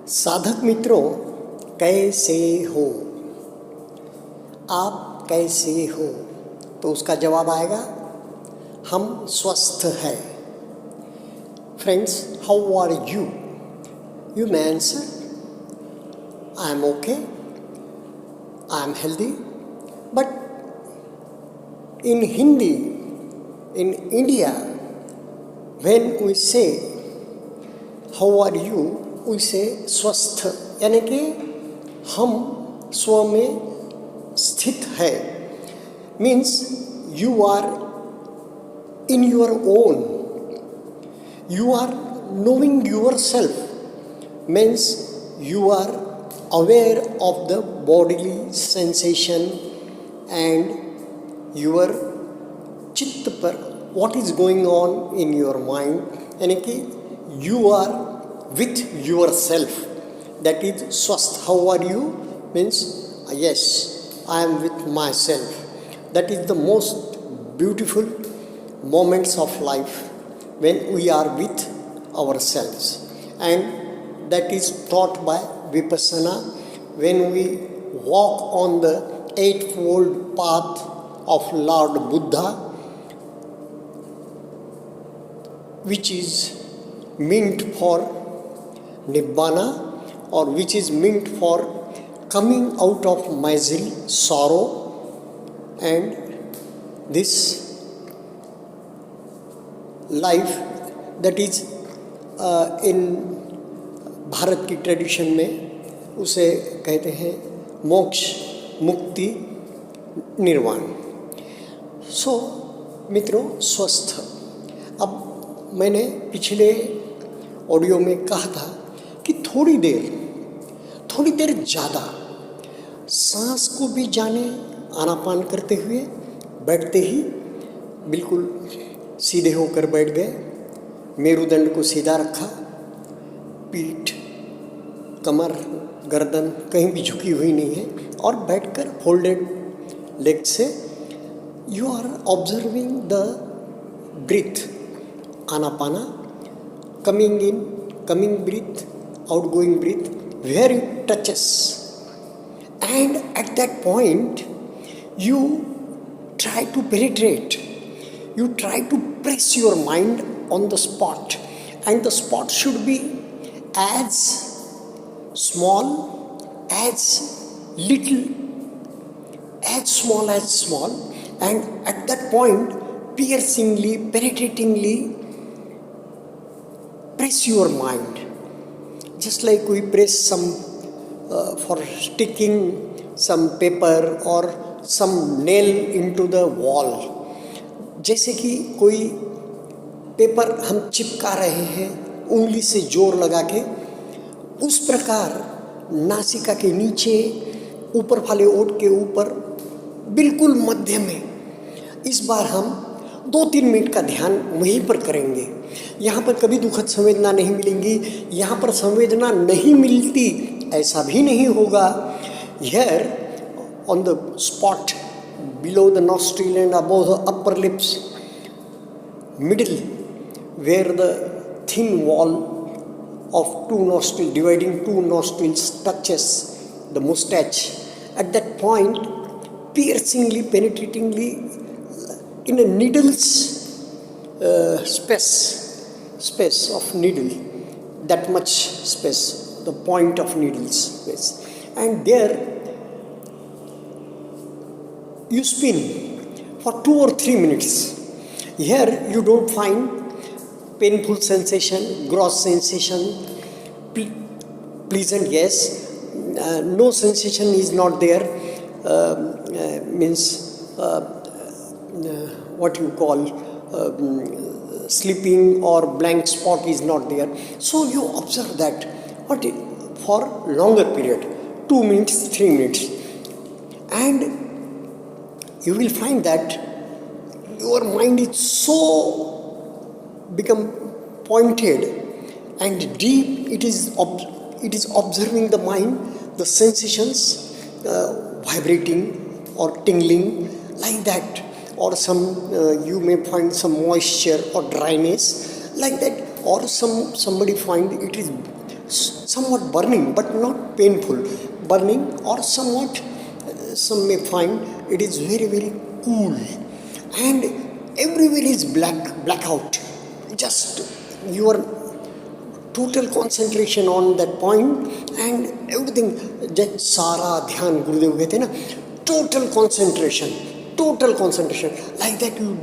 साधक मित्रों, कैसे हो? आप कैसे हो? तो उसका जवाब आएगा, हम स्वस्थ हैं. Friends, how are you? You may answer, I am okay, I am healthy. But in Hindi, in India, when we say how are you, we say स्वस्थ, यानी कि हम स्व में स्थित है. Means you are in your own, you are knowing yourself, means you are aware of the bodily sensation and your चित्त पर what is going on in your mind, यानी कि you are with yourself. That is स्वस्थ. How are you? Means yes, I am with myself. That is the most beautiful moments of life, when we are with ourselves, and that is taught by Vipassana. When we walk on the eightfold path of Lord Buddha, which is meant for Nibbana, or which is meant for coming out of misery, sorrow, and this life that is in Bharat की tradition में उसे कहते हैं मोक्ष, मुक्ति, निर्वाण. सो मित्रों, स्वस्थ. अब मैंने पिछले ऑडियो में कहा था कि थोड़ी देर ज़्यादा सांस को भी जाने, आनापान करते हुए बैठते ही बिल्कुल सीधे होकर बैठ गए, मेरुदंड को सीधा रखा, पीठ, कमर, गर्दन कहीं भी झुकी हुई नहीं है, और बैठकर फोल्डेड लेग से you are observing the breath, anapana, coming in, coming breath, outgoing breath, where it touches. And at that point you try to penetrate, you try to press your mind on the spot, and the spot should be as small, as little, as small, and at that point piercingly, penetratingly press your mind, just like we press some for sticking some paper or some nail into the wall. जैसे कि कोई paper हम चिपका रहे हैं उंगली से जोर लगा के, उस प्रकार नासिका के नीचे, ऊपर वाले ओठ के ऊपर, बिल्कुल मध्य में इस बार हम 2-3 मिनट का ध्यान वहीं पर करेंगे. यहाँ पर कभी दुखद संवेदना नहीं मिलेंगी, यहाँ पर संवेदना नहीं मिलती ऐसा भी नहीं होगा. Here on the spot below the nostril and above the upper lips, middle, where the thin wall of two nostrils, dividing two nostrils, touches the mustache, at that point piercingly, penetratingly, in a needle's space of needle, that much space, the point of needle's space, and there you spin for 2 or 3 minutes. Here you don't find painful sensation, gross sensation, pleasant, yes, no sensation is not there, means what you call sleeping or blank spot is not there. So you observe that for longer period, 2 minutes, 3 minutes, and you will find that your mind is so become pointed and deep. It is observing the mind, the sensations vibrating or tingling like that, or some you may find some moisture or dryness like that, or somebody find it is somewhat burning but not painful, burning or somewhat, some may find it is very very cool, and everywhere is blackout, just your total concentration on that point and everything. जब सारा ध्यान गुरुदेव कहते हैं ना, total concentration, like that you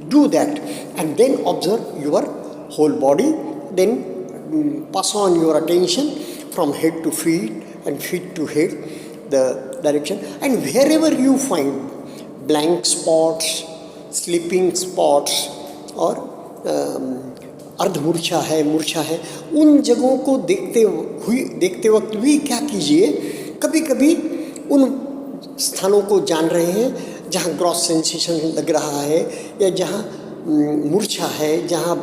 do that, and then observe your whole body, then pass on your attention from head to feet and feet to head, the direction, and wherever you find blank spots, sleeping spots और अर्धमूर्छा है, मूर्छा है, उन जगहों को देखते वक्त भी क्या कीजिए, कभी कभी उन स्थानों को जान रहे हैं जहाँ ग्रॉस सेंसेशन लग रहा है या जहाँ मूर्छा है, जहाँ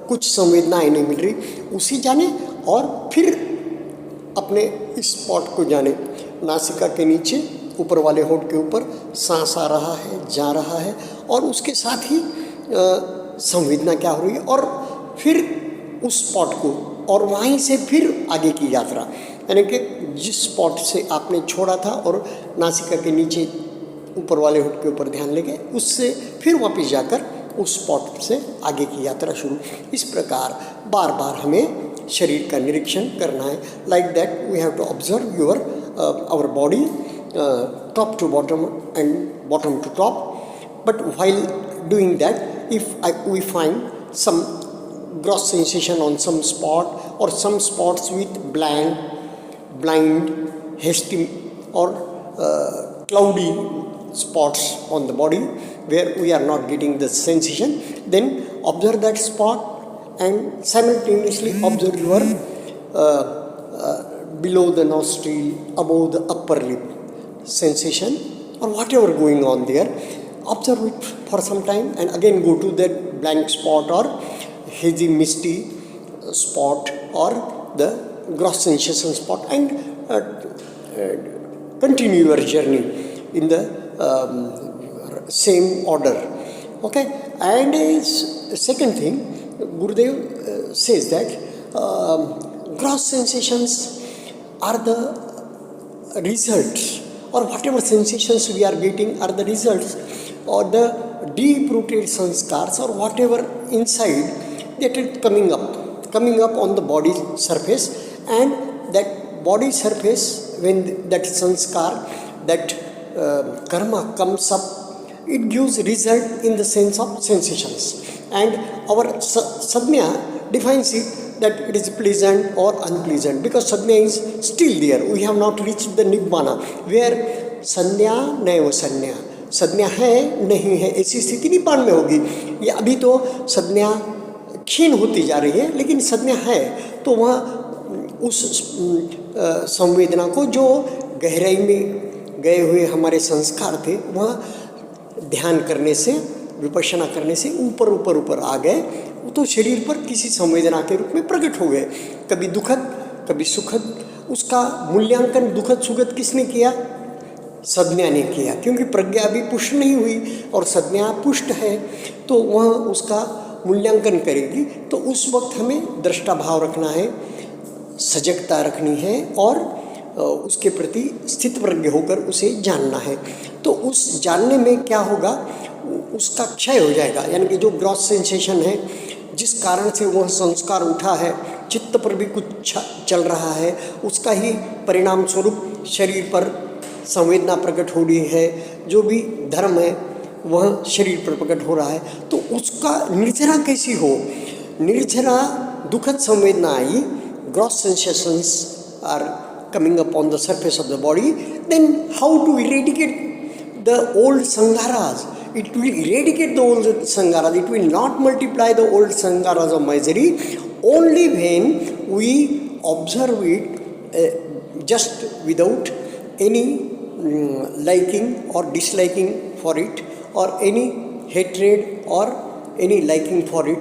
कुछ संवेदनाएं नहीं मिल रही, उसे जाने और फिर अपने इस स्पॉट को जाने। नासिका के नीचे ऊपर वाले होंठ के ऊपर सांस आ रहा है, जा रहा है, और उसके साथ ही संवेदना क्या हो रही है, और फिर उस स्पॉट को, और वहीं से फिर आगे की यात्रा, यानी कि जिस स्पॉट से आपने छोड़ा था और नासिका के नीचे ऊपर वाले होंठ के ऊपर ध्यान लेके उससे फिर वापस जाकर उस स्पॉट से आगे की यात्रा शुरू। इस प्रकार बार बार हमें शरीर का निरीक्षण करना है। Like that we have to observe your our body top to bottom and bottom to top, but while doing that, if we find some gross sensation on some spot or some spots with blind, hasty or cloudy spots on the body where we are not getting the sensation, then observe that spot and simultaneously observe your below the nostril, above the upper lip sensation or whatever going on there. Observe it for some time and again go to that blank spot or hazy misty spot or the gross sensation spot and continue your journey in the same order. Okay, and second thing, Gurudev says that gross sensations are the results, or whatever sensations we are getting are the results or the deep-rooted sanskars or whatever inside that is coming up on the body surface, and that body surface, when that sanskar, that karma comes up, it gives result in the sense of sensations, and our sadhya defines it that it is pleasant or unpleasant, because sadhya is still there. We have not reached the nibbana where sanya naiva sanya, संज्ञा है नहीं है, ऐसी स्थिति निब्बाण में होगी। ये अभी तो संज्ञा क्षीण होती जा रही है, लेकिन संज्ञा है तो वहाँ उस संवेदना को जो गहराई में गए हुए हमारे संस्कार थे, वहाँ ध्यान करने से, विपश्यना करने से ऊपर आ गए, तो शरीर पर किसी संवेदना के रूप में प्रकट हो गए, कभी दुखद कभी सुखद। उसका मूल्यांकन दुखद सुखद किसने किया? संज्ञा ने किया, क्योंकि प्रज्ञा अभी पुष्ट नहीं हुई और संज्ञा पुष्ट है, तो वह उसका मूल्यांकन करेगी। तो उस वक्त हमें दृष्टा भाव रखना है, सजगता रखनी है और उसके प्रति स्थित प्रज्ञ होकर उसे जानना है। तो उस जानने में क्या होगा, उसका क्षय हो जाएगा, यानी कि जो ग्रॉस सेंसेशन है, जिस कारण से वह संस्कार उठा है, चित्त पर भी कुछ चल रहा है, उसका ही परिणाम स्वरूप शरीर पर संवेदना प्रकट हो रही है, जो भी धर्म है वह शरीर पर प्रकट हो रहा है। तो उसका निर्जरा कैसी हो? निर्जरा दुखद संवेदना आई, gross sensations are coming up on the surface of the body, then how to eradicate the old sangaras? It will eradicate the old sangaras. It will not multiply the old sangaras of misery only when we observe it just without any liking or disliking for it, or any hatred or any liking for it,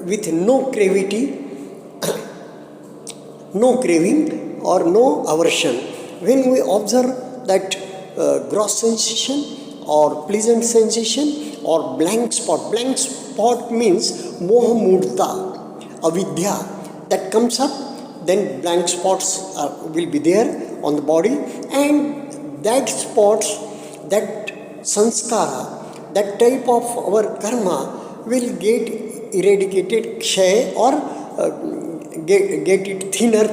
with no craving or no aversion. When we observe that gross sensation or pleasant sensation or blank spot means moha murta, avidya, that comes up then blank spots will be there on the body, and that spots, that sanskara, that type of our karma will get eradicated, kshay, or get it thinner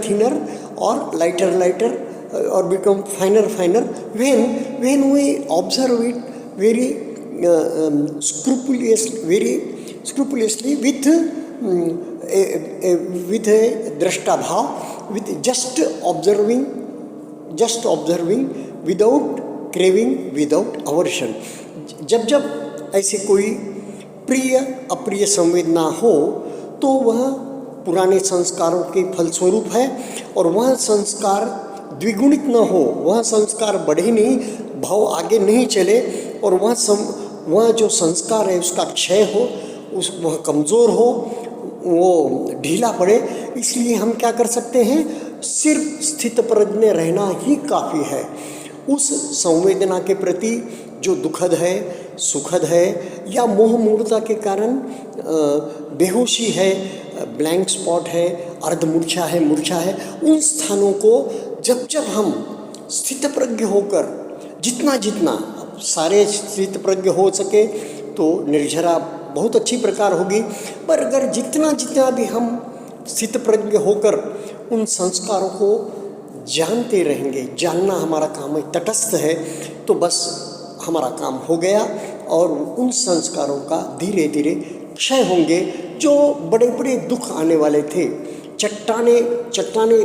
or lighter, or become finer when we observe it very scrupulously with a drashta bhav, with just observing without craving, without aversion. जब ऐसे कोई प्रिय अप्रिय संवेदना हो तो वह पुराने संस्कारों के फलस्वरूप है, और वह संस्कार द्विगुणित न हो, वह संस्कार बढ़े नहीं, भाव आगे नहीं चले, और वह जो संस्कार है उसका क्षय हो, वह कमज़ोर हो, वो ढीला पड़े। इसलिए हम क्या कर सकते हैं, सिर्फ स्थितप्रज्ञ रहना ही काफ़ी है। उस संवेदना के प्रति जो दुखद है, सुखद है, या मोह मूढ़ता के कारण बेहोशी है, ब्लैंक स्पॉट है, अर्धमूर्छा है, मूर्छा है, उन स्थानों को जब हम स्थितप्रज्ञ होकर जितना सारे स्थितप्रज्ञ हो सके तो निर्झरा बहुत अच्छी प्रकार होगी, पर अगर जितना भी हम स्थितप्रज्ञ होकर उन संस्कारों को जानते रहेंगे, जानना हमारा काम है, तटस्थ है, तो बस हमारा काम हो गया, और उन संस्कारों का धीरे धीरे क्षय होंगे। जो बड़े बड़े दुख आने वाले थे, चट्टाने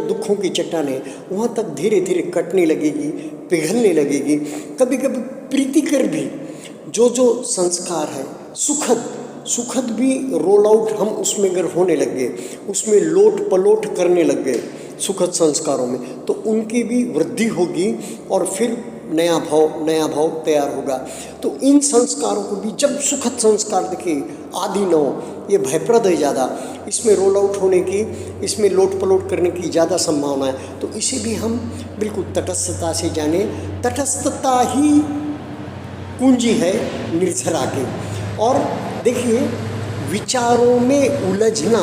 दुखों की चट्टाने वहाँ तक धीरे धीरे कटने लगेगी, पिघलने लगेगी। कभी कभी प्रीतिकर भी जो संस्कार है, सुखद भी रोल आउट हम उसमें अगर होने लग गए, उसमें लोट पलोट करने लग गए सुखद संस्कारों में, तो उनकी भी वृद्धि होगी, और फिर नया भाव तैयार होगा। तो इन संस्कारों को भी जब सुखद संस्कार दिखे, आदि न हो, ये भयप्रद है ज़्यादा, इसमें रोल आउट होने की, इसमें लोट पलोट करने की ज़्यादा संभावना है, तो इसे भी हम बिल्कुल तटस्थता से जाने। तटस्थता ही कुंजी है निर्झरा की। और देखिए, विचारों में उलझना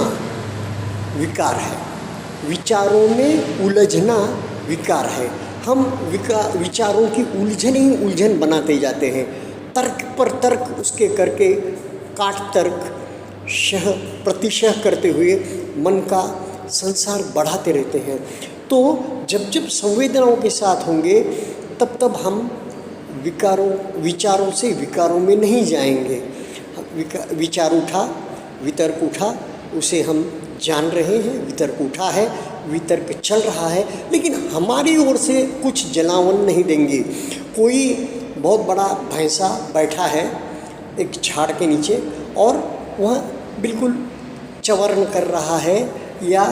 विकार है, विचारों में उलझना विकार है। हम विचारों की उलझन बनाते जाते हैं, तर्क पर तर्क उसके करके, काट तर्क प्रतिशह करते हुए मन का संसार बढ़ाते रहते हैं। तो जब संवेदनाओं के साथ होंगे तब हम विचारों से विकारों में नहीं जाएंगे। विचार उठा, वितर्क उठा, उसे हम जान रहे हैं, वितर्क उठा है, वितर्क चल रहा है, लेकिन हमारी ओर से कुछ जलावन नहीं देंगे। कोई बहुत बड़ा भैंसा बैठा है एक झाड़ के नीचे, और वह बिल्कुल चवर्ण कर रहा है या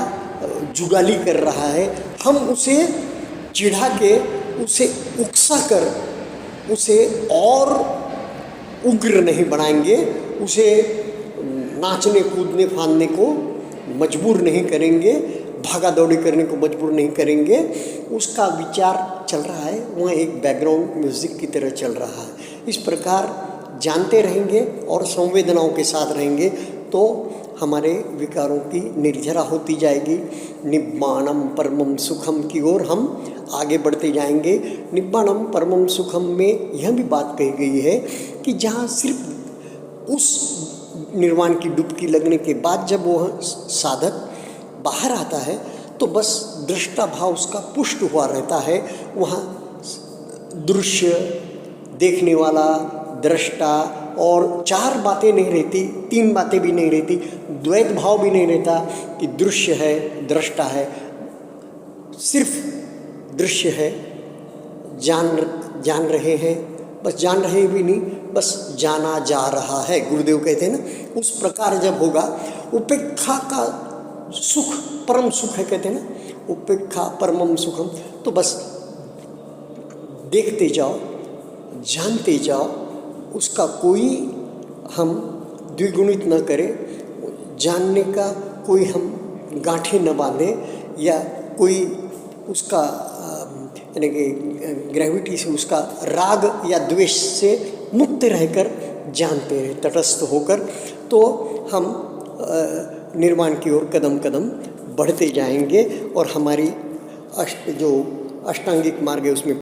जुगाली कर रहा है, हम उसे चिढ़ा के, उसे उकसा कर, उसे और उग्र नहीं बनाएंगे, उसे नाचने कूदने फांदने को मजबूर नहीं करेंगे, भागा दौड़ी करने को मजबूर नहीं करेंगे। उसका विचार चल रहा है, वह एक बैकग्राउंड म्यूज़िक की तरह चल रहा है। इस प्रकार जानते रहेंगे और संवेदनाओं के साथ रहेंगे तो हमारे विकारों की निर्झरा होती जाएगी। निब्बाणम परमम सुखम की ओर हम आगे बढ़ते जाएंगे। निब्बाणम परमम सुखम में यह भी बात कही गई है कि जहाँ सिर्फ उस निर्वाण की डुबकी लगने के बाद जब वह साधक बाहर आता है तो बस दृष्टा भाव उसका पुष्ट हुआ रहता है। वहाँ दृश्य, देखने वाला, दृष्टा और चार बातें नहीं रहती, तीन बातें भी नहीं रहती, द्वैत भाव भी नहीं रहता कि दृश्य है, दृष्टा है, सिर्फ दृश्य है, जान रहे हैं, बस जान रहे भी नहीं, बस जाना जा रहा है। गुरुदेव कहते हैं ना, उस प्रकार जब होगा उपेक्षा का सुख परम सुख है, कहते हैं ना उपेक्षा परमम सुखम। तो बस देखते जाओ, जानते जाओ, उसका कोई हम द्विगुणित न करें, जानने का कोई हम गांठें न बांधें या कोई उसका यानी कि ग्रेविटी से, उसका राग या द्वेष से मुक्त रहकर जानते रहे, तटस्थ होकर, तो हम निर्वाण की ओर कदम कदम बढ़ते जाएंगे और हमारी जो अष्टांगिक मार्ग है उसमें